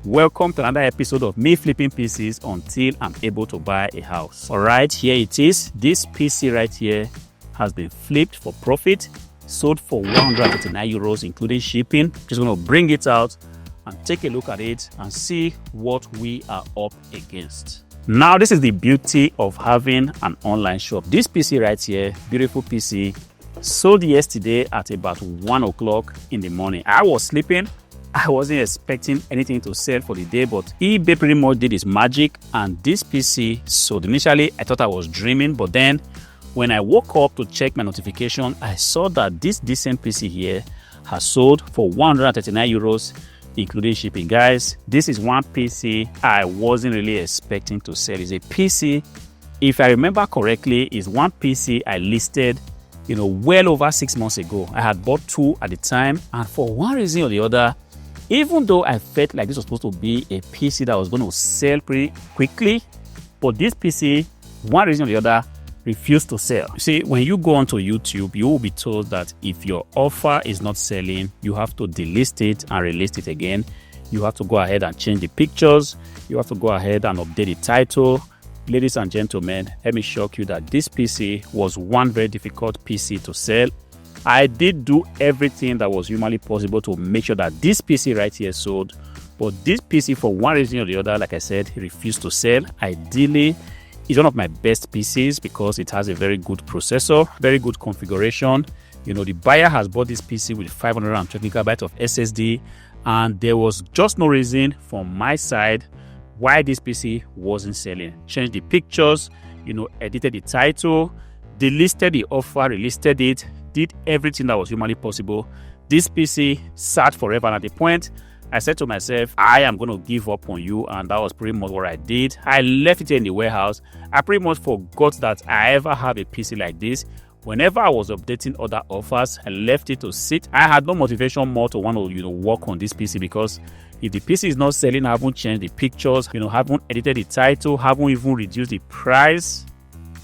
Welcome to another episode of me flipping PCs until I'm able to buy a house. Alright, here it is. This PC right here has been flipped for profit, sold for 139 euros including shipping. Just going to bring it out and take a look at it and see what we are up against. Now, this is the beauty of having an online shop. This PC right here, beautiful PC, sold yesterday at about 1 o'clock in the morning. I was sleeping. I wasn't expecting anything to sell for the day, but eBay pretty much did its magic and this PC sold. Initially, I thought I was dreaming, but then when I woke up to check my notification, I saw that this decent PC here has sold for 139 euros, including shipping. Guys, this is one PC I wasn't really expecting to sell. It's a PC, if I remember correctly, is one PC I listed well over 6 months ago. I had bought two at the time, and for one reason or the other, even though I felt like this was supposed to be a PC that was going to sell pretty quickly, but this PC, one reason or the other, refused to sell. You see, when you go onto YouTube, you will be told that if your offer is not selling, you have to delist it and relist it again. You have to go ahead and change the pictures. You have to go ahead and update the title. Ladies and gentlemen, let me shock you that this PC was one very difficult PC to sell. I did do everything that was humanly possible to make sure that this PC right here sold, but this PC, for one reason or the other, like I said, refused to sell. Ideally, it's one of my best PCs because it has a very good processor, very good configuration. The buyer has bought this PC with 520 GB of SSD, and there was just no reason from my side why this PC wasn't selling. Changed the pictures, edited the title, delisted the offer, relisted it, did everything that was humanly possible. This PC sat forever, and at the point I said to myself, I am going to give up on you, and that was pretty much what I did. I left it in the warehouse. I pretty much forgot that I ever have a PC like this. Whenever I was updating other offers, I left it to sit. I had no motivation more to want to work on this PC, because if the PC is not selling, I haven't changed the pictures, haven't edited the title, haven't even reduced the price,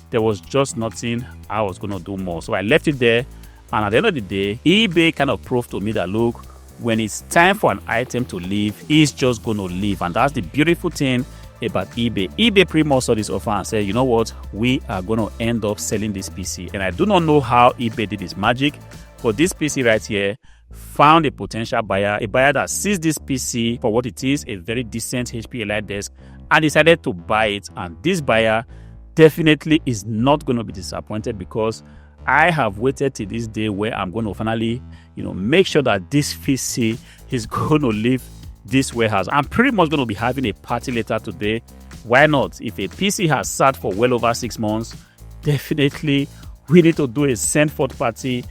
there was just nothing I was going to do more. So I left it there, and at the end of the day, eBay kind of proved to me that, look, when it's time for an item to leave, it's just going to leave. And that's the beautiful thing about eBay. eBay pretty much saw this offer and said, you know what, we are going to end up selling this PC. And I do not know how eBay did its magic, but this PC right here found a potential buyer, a buyer that sees this PC for what it is, a very decent HP Elite desk, and decided to buy it. And this buyer definitely is not going to be disappointed, because I have waited till this day where I'm going to finally, make sure that this PC is going to leave this warehouse. I'm pretty much going to be having a party later today. Why not? If a PC has sat for well over 6 months, definitely we need to do a send forth party,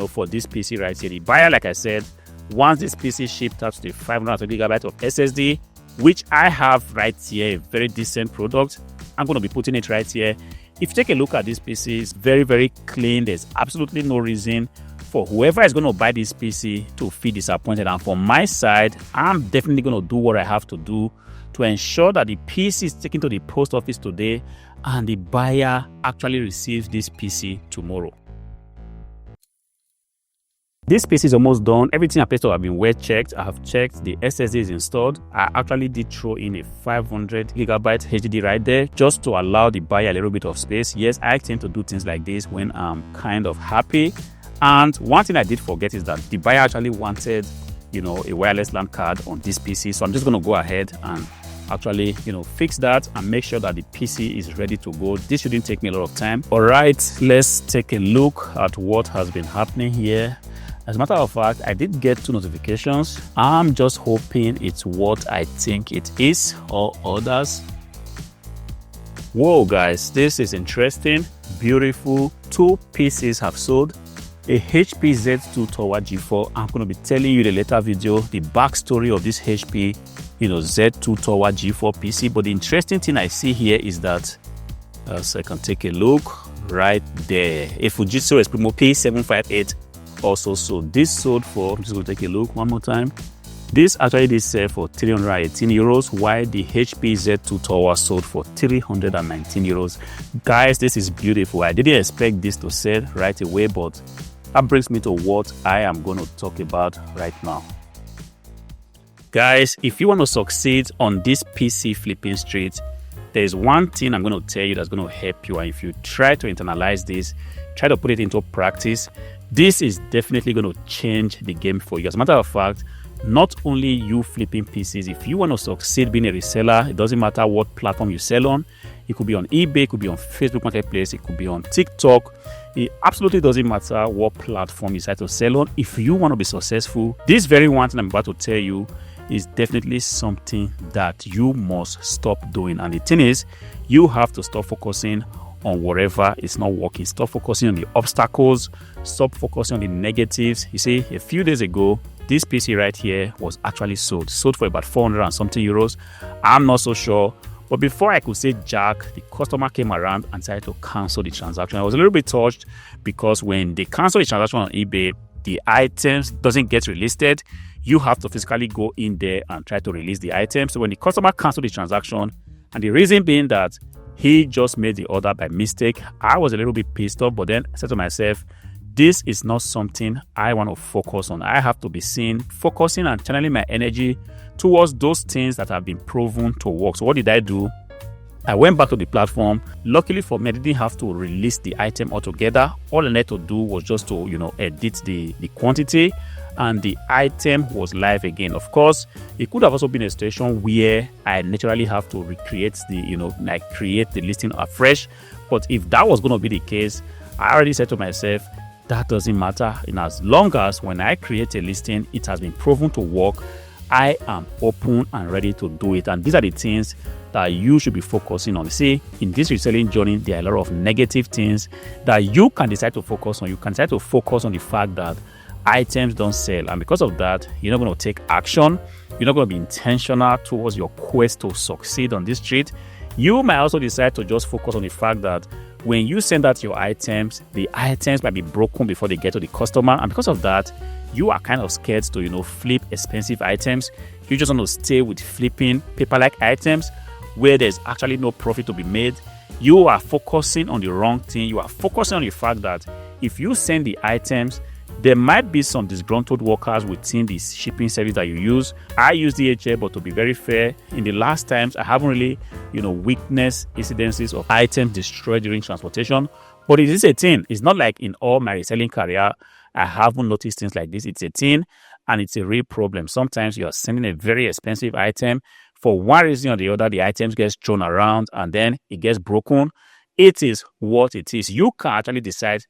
for this PC right here. The buyer, like I said, once this PC shipped out to the 520 GB of SSD, which I have right here, a very decent product. I'm going to be putting it right here. If you take a look at this PC, it's very, very clean. There's absolutely no reason for whoever is going to buy this PC to feel disappointed. And from my side, I'm definitely going to do what I have to do to ensure that the PC is taken to the post office today and the buyer actually receives this PC tomorrow. This PC is almost done. Everything appears to have been well checked. I have checked the SSD is installed. I actually did throw in a 500 GB HDD right there, just to allow the buyer a little bit of space. Yes, I tend to do things like this when I'm kind of happy. And one thing I did forget is that the buyer actually wanted, a wireless LAN card on this PC. So I'm just going to go ahead and actually, fix that and make sure that the PC is ready to go. This shouldn't take me a lot of time. All right, let's take a look at what has been happening here. As a matter of fact, I did get 2 notifications. I'm just hoping it's what I think it is, or others. Whoa, guys, this is interesting. Beautiful. 2 PCs have sold. A HP Z2 Tower G4. I'm going to be telling you in a later video the backstory of this HP, Z2 Tower G4 PC. But the interesting thing I see here is that, so I can take a look right there. A Fujitsu Esprimo P758 also sold. This sold for, I'm just going to take a look one more time. This actually did sell for 318 euros, while the HP Z2 Tower sold for 319 euros. Guys, this is beautiful. I didn't expect this to sell right away, but that brings me to what I am going to talk about right now. Guys, if you want to succeed on this PC flipping street, there's one thing I'm going to tell you that's going to help you. And if you try to internalize this, try to put it into practice, this is definitely going to change the game for you. As a matter of fact, not only you flipping PCs, if you want to succeed being a reseller, it doesn't matter what platform you sell on. It could be on eBay, it could be on Facebook Marketplace, it could be on TikTok. It absolutely doesn't matter what platform you decide to sell on. If you want to be successful, this very one thing I'm about to tell you is definitely something that you must stop doing. And the thing is, you have to stop focusing on whatever is not working. Stop focusing on the obstacles. Stop focusing on the negatives. You see, a few days ago, this PC right here was actually sold for about 400 and something euros. I'm not so sure. But before I could say jack, the customer came around and decided to cancel the transaction. I was a little bit touched because when they cancel the transaction on eBay, the items doesn't get relisted. You have to physically go in there and try to release the item. So when the customer canceled the transaction, and the reason being that he just made the order by mistake, I was a little bit pissed off. But then I said to myself, this is not something I want to focus on. I have to be focusing and channeling my energy towards those things that have been proven to work. So what did I do? I went back to the platform. Luckily for me, I didn't have to release the item altogether. All I had to do was just to, edit the quantity, and the item was live again. Of course, it could have also been a situation where I naturally have to recreate create the listing afresh. But if that was going to be the case, I already said to myself, that doesn't matter. And as long as when I create a listing, it has been proven to work, I am open and ready to do it. And these are the things that you should be focusing on. See, in this reselling journey, there are a lot of negative things that you can decide to focus on. You can decide to focus on the fact that items don't sell, and because of that, you're not going to take action. You're not going to be intentional towards your quest to succeed on this street. You might also decide to just focus on the fact that when you send out your items, the items might be broken before they get to the customer, and because of that, you are kind of scared to flip expensive items. You just want to stay with flipping paper-like items where there's actually no profit to be made. You are focusing on the wrong thing. You are focusing on the fact that if you send the items, there might be some disgruntled workers within the shipping service that you use. I use DHL, but to be very fair, in the last times, I haven't really, witnessed incidences of items destroyed during transportation. But it is a thing. It's not like in all my reselling career, I haven't noticed things like this. It's a thing, and it's a real problem. Sometimes you are sending a very expensive item. For one reason or the other, the items gets thrown around and then it gets broken. It is what it is. You can actually decide,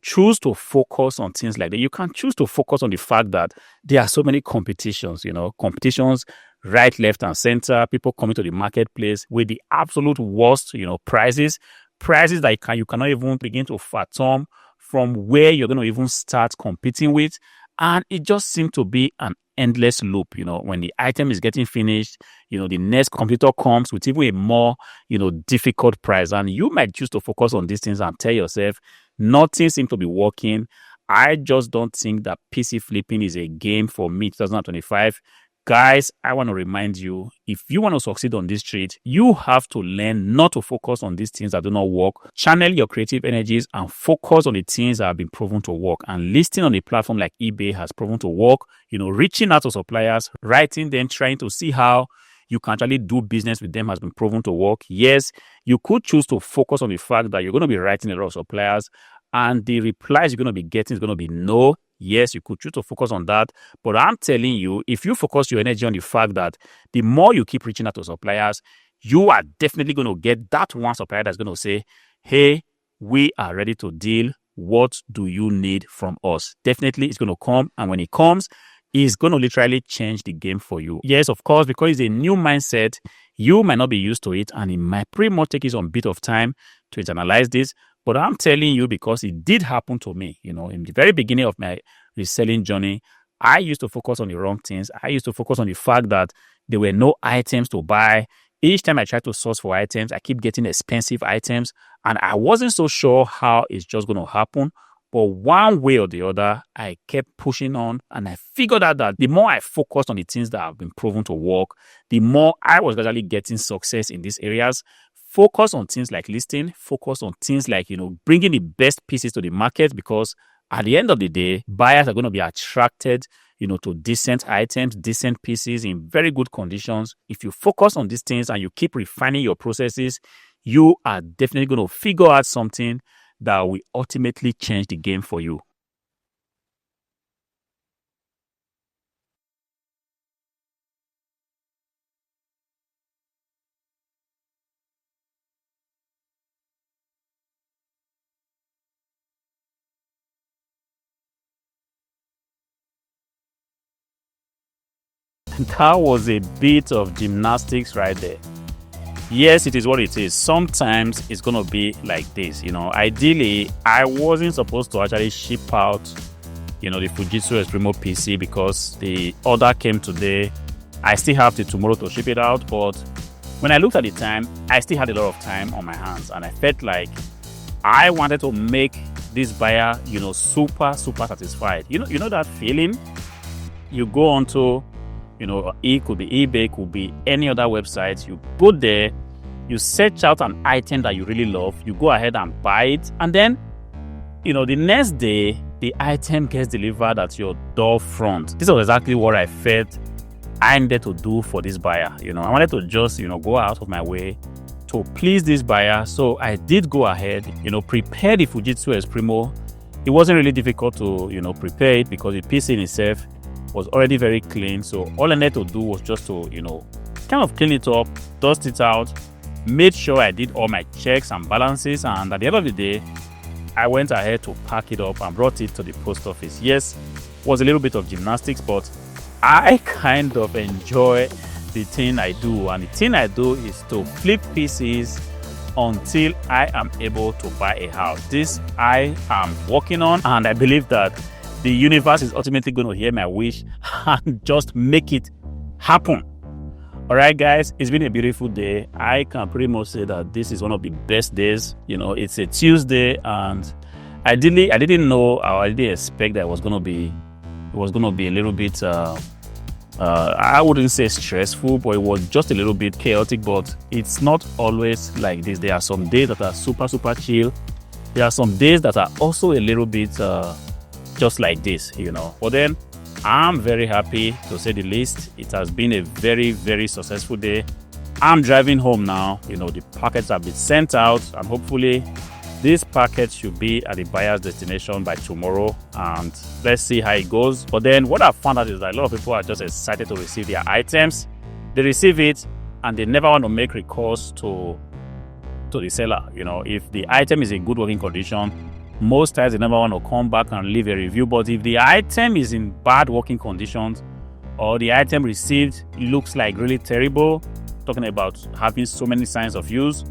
choose to focus on things like that. You can choose to focus on the fact that there are so many competitions, competitions right, left, and center. People coming to the marketplace with the absolute worst, prices that you cannot even begin to fathom from where you're going to even start competing with. And it just seems to be an endless loop. When the item is getting finished, the next competitor comes with even a more, difficult price. And you might choose to focus on these things and tell yourself, nothing seems to be working. I just don't think that PC flipping is a game for me 2025. Guys, I want to remind you, if you want to succeed on this street, you have to learn not to focus on these things that do not work. Channel your creative energies and focus on the things that have been proven to work. And listing on a platform like eBay has proven to work. Reaching out to suppliers, writing them, trying to see how you can actually do business with them has been proven to work. Yes, you could choose to focus on the fact that you're going to be writing a lot of suppliers and the replies you're going to be getting is going to be no. Yes, you could choose to focus on that. But I'm telling you, if you focus your energy on the fact that the more you keep reaching out to suppliers, you are definitely going to get that one supplier that's going to say, hey, we are ready to deal. What do you need from us? Definitely it's going to come. And when it comes, it's going to literally change the game for you. Yes, of course, because it's a new mindset. You might not be used to it. And it might pretty much take you some bit of time to internalize this. But I'm telling you, because it did happen to me, in the very beginning of my reselling journey, I used to focus on the wrong things. I used to focus on the fact that there were no items to buy. Each time I tried to source for items, I keep getting expensive items. And I wasn't so sure how it's just going to happen. But one way or the other, I kept pushing on. And I figured out that the more I focused on the things that have been proven to work, the more I was gradually getting success in these areas. Focus on things like listing, focus on things like, bringing the best pieces to the market, because at the end of the day, buyers are going to be attracted, to decent items, decent PCs in very good conditions. If you focus on these things and you keep refining your processes, you are definitely going to figure out something that will ultimately change the game for you. That was a bit of gymnastics right there. Yes, it is what it is. Sometimes it's going to be like this. Ideally, I wasn't supposed to actually ship out, the Fujitsu Exprimo PC because the order came today. I still have till tomorrow to ship it out. But when I looked at the time, I still had a lot of time on my hands. And I felt like I wanted to make this buyer, super, super satisfied. You know that feeling? You go onto it could be eBay, could be any other website. You go there, you search out an item that you really love, you go ahead and buy it, and then, the next day, the item gets delivered at your door front. This was exactly what I felt I needed to do for this buyer. I wanted to just, go out of my way to please this buyer. So I did go ahead, prepare the Fujitsu Exprimo. It wasn't really difficult to, prepare it because the PC in itself was already very clean. So all I needed to do was just to, kind of clean it up, dust it out, made sure I did all my checks and balances. And at the end of the day, I went ahead to pack it up and brought it to the post office. Yes, it was a little bit of gymnastics, but I kind of enjoy the thing I do. And the thing I do is to flip PCs until I am able to buy a house. This I am working on, and I believe that the universe is ultimately going to hear my wish and just make it happen. All right, guys, it's been a beautiful day. I can pretty much say that this is one of the best days. It's a Tuesday, and I didn't know, or I didn't expect that it was going to be a little bit, I wouldn't say stressful, but it was just a little bit chaotic. But it's not always like this. There are some days that are super, super chill. There are some days that are also a little bit just like this, But then I'm very happy, to say the least. It has been a very, very successful day. I'm driving home now. The packets have been sent out, and hopefully this packet should be at the buyer's destination by tomorrow, and let's see how it goes. But then what I found out is that a lot of people are just excited to receive their items. They receive it and they never want to make recourse to the seller. If the item is in good working condition, most times they never want to come back and leave a review. But if the item is in bad working conditions, or the item received looks like really terrible, talking about having so many signs of use,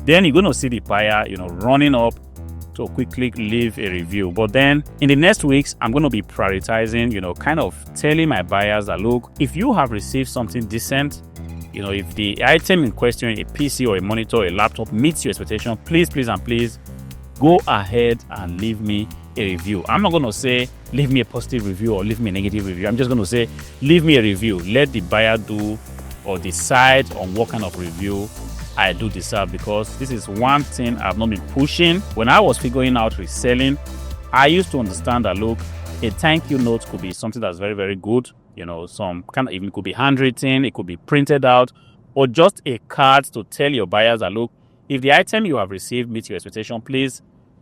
then you're going to see the buyer, running up to quickly leave a review. But then in the next weeks, I'm going to be prioritizing, kind of telling my buyers that, look, if you have received something decent, if the item in question, a PC or a monitor, or a laptop, meets your expectation, please, please, and please, go ahead and leave me a review. I'm not going to say leave me a positive review or leave me a negative review. I'm just going to say leave me a review. Let the buyer do or decide on what kind of review I do deserve, because this is one thing I've not been pushing. When I was figuring out reselling, I used to understand that, look, a thank you note could be something that's very, very good. Some kind of, even could be handwritten, it could be printed out, or just a card to tell your buyers that, look, if the item you have received meets your expectation, please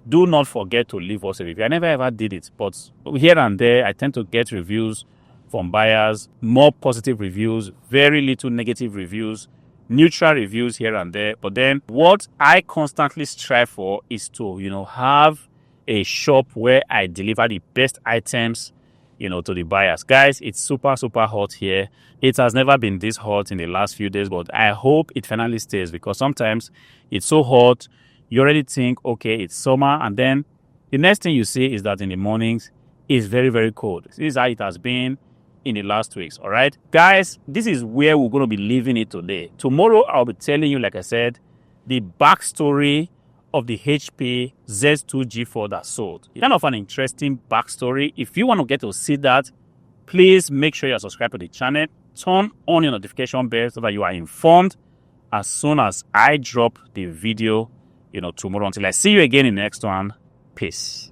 do not forget to leave us a review. I never ever did it, but here and there, I tend to get reviews from buyers, more positive reviews, very little negative reviews, neutral reviews here and there. But then what I constantly strive for is to, have a shop where I deliver the best items, to the buyers. Guys, it's super, super hot here. It has never been this hot in the last few days, but I hope it finally stays, because sometimes it's so hot, you already think, okay, it's summer, and then the next thing you see is that in the mornings, it's very, very cold. This is how it has been in the last weeks. All right, guys, this is where we're going to be leaving it today. Tomorrow, I'll be telling you, like I said, the backstory of the HP Z2 G4 that sold. It's kind of an interesting backstory. If you want to get to see that, please make sure you're subscribed to the channel. Turn on your notification bell so that you are informed as soon as I drop the video, tomorrow. Until I see you again in the next one. Peace.